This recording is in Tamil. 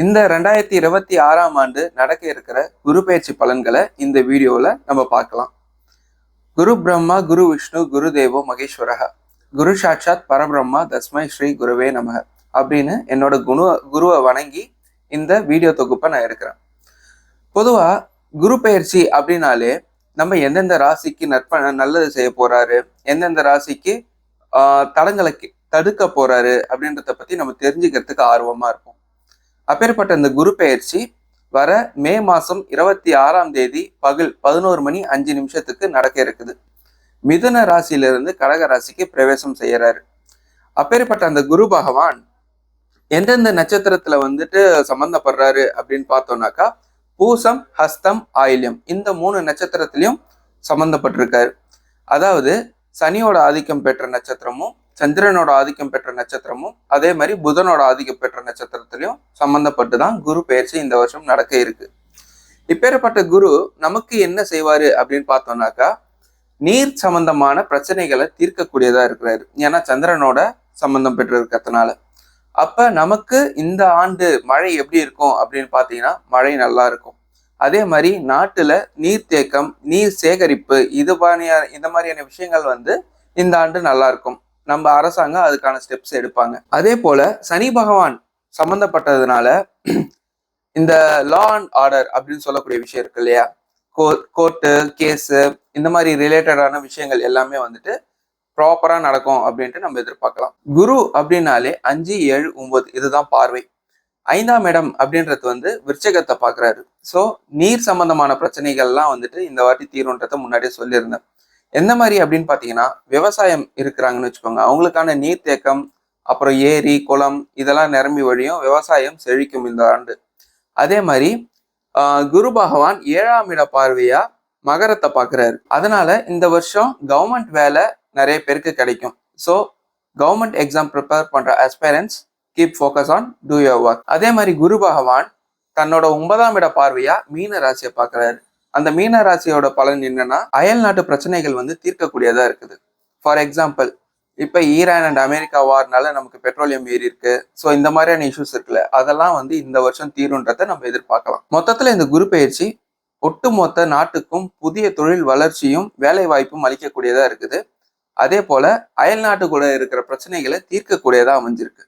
இந்த 2026ஆம் ஆண்டு நடக்க இருக்கிற குரு பெயர்ச்சி பலன்களை இந்த வீடியோவில் நம்ம பார்க்கலாம். குரு பிரம்மா குரு விஷ்ணு குரு தேவோ மகேஸ்வரக குரு சாட்சாத் பரபிரம்மா தஸ்மை ஸ்ரீ குருவே நமக அப்படின்னு என்னோட குருவை வணங்கி இந்த வீடியோ தொகுப்பை நான் இருக்கிறேன். பொதுவா குரு பெயர்ச்சி அப்படின்னாலே நம்ம எந்தெந்த ராசிக்கு நல்லது செய்ய போறாரு, எந்தெந்த ராசிக்கு தடங்களை தடுக்க போறாரு அப்படின்றத பத்தி நம்ம தெரிஞ்சுக்கிறதுக்கு ஆர்வமா இருப்போம். அப்பேற்பட்ட இந்த குரு பெயர்ச்சி வர மே மாசம் 26ஆம் தேதி பகல் 11:05 நடக்க இருக்குது. மிதுன ராசியிலிருந்து கடக ராசிக்கு பிரவேசம் செய்யறாரு. அப்பேற்பட்ட அந்த குரு பகவான் எந்தெந்த நட்சத்திரத்துல சம்பந்தப்படுறாரு அப்படின்னு பார்த்தோம்னாக்கா பூசம், ஹஸ்தம், ஆயில்யம் இந்த 3 நட்சத்திரத்திலையும் சம்பந்தப்பட்டிருக்காரு. அதாவது சனியோட ஆதிக்கம் பெற்ற நட்சத்திரமும், சந்திரனோட ஆதிக்கம் பெற்ற நட்சத்திரமும், அதே மாதிரி புதனோட ஆதிக்கம் பெற்ற நட்சத்திரத்திலையும் சம்பந்தப்பட்டு தான் குரு பெயர்ச்சி இந்த வருஷம் நடக்க இருக்கு. இப்பேற்பட்ட குரு நமக்கு என்ன செய்வாரு அப்படின்னு பார்த்தோம்னாக்கா நீர் சம்பந்தமான பிரச்சனைகளை தீர்க்கக்கூடியதா இருக்கிறாரு. ஏன்னா சந்திரனோட சம்பந்தம் பெற்று இருக்கிறதுனால. அப்ப நமக்கு இந்த ஆண்டு மழை எப்படி இருக்கும் அப்படின்னு பார்த்தீங்கன்னா மழை நல்லா இருக்கும். அதே மாதிரி நாட்டுல நீர்த்தேக்கம், நீர் சேகரிப்பு இந்த மாதிரியான விஷயங்கள் இந்த ஆண்டு நல்லா இருக்கும். நம்ம அரசாங்கம் அதுக்கான ஸ்டெப்ஸ் எடுப்பாங்க. அதே போல சனி பகவான் சம்பந்தப்பட்டதுனால இந்த லா அண்ட் ஆர்டர் அப்படின்னு சொல்லக்கூடிய விஷயம் இருக்கு இல்லையா, கோர்ட்டு கேஸு இந்த மாதிரி ரிலேட்டடான விஷயங்கள் எல்லாமே ப்ராப்பரா நடக்கும் அப்படின்ட்டு நம்ம எதிர்பார்க்கலாம். குரு அப்படின்னாலே 5, 7, 9 இதுதான் பார்வை. 5ஆம் இடம் அப்படின்றது விருச்சகத்தை பாக்குறாரு. ஸோ நீர் சம்பந்தமான பிரச்சனைகள்லாம் இந்த வாட்டி தீரும்ன்றத முன்னாடியே சொல்லியிருந்தேன். எந்த மாதிரி அப்படின்னு பார்த்தீங்கன்னா விவசாயம் இருக்கிறாங்கன்னு வச்சுக்கோங்க, அவங்களுக்கான நீர்த்தேக்கம், அப்புறம் ஏரி குளம் இதெல்லாம் நிரம்பி வழியும் விவசாயம் செழிக்கும் இந்த ஆண்டு. அதே மாதிரி குரு பகவான் 7ஆம் இட பார்வையா மகரத்தை பார்க்குறாரு. அதனால இந்த வருஷம் கவர்மெண்ட் வேலை நிறைய பேருக்கு கிடைக்கும். ஸோ கவர்மெண்ட் எக்ஸாம் ப்ரிப்பேர் பண்ற ஆஸ்பைரன்ஸ் keep focus on two your work. அதே மாதிரி குரு பகவான் தன்னோட 9ஆம் இட பார்வையா மீன ராசியை பார்க்குறாரு. அந்த மீன ராசியோட பலன் என்னன்னா அயல் நாட்டு பிரச்சனைகள் தீர்க்கக்கூடியதா இருக்குது. ஃபார் எக்ஸாம்பிள், இப்ப ஈரான் அண்ட் அமெரிக்கா வார்னால நமக்கு பெட்ரோலியம் ஏறி இருக்கு. ஸோ இந்த மாதிரியான இஷ்யூஸ் இருக்குல்ல, அதெல்லாம் இந்த வருஷம் தீருன்றதை நம்ம எதிர்பார்க்கலாம். மொத்தத்துல இந்த குரு பெயர்ச்சி ஒட்டுமொத்த நாட்டுக்கும் புதிய தொழில் வளர்ச்சியும் வேலை வாய்ப்பும் அளிக்கக்கூடியதா இருக்குது. அதே போல அயல் நாட்டு கூட இருக்கிற பிரச்சனைகளை தீர்க்கக்கூடியதா அமைஞ்சிருக்கு.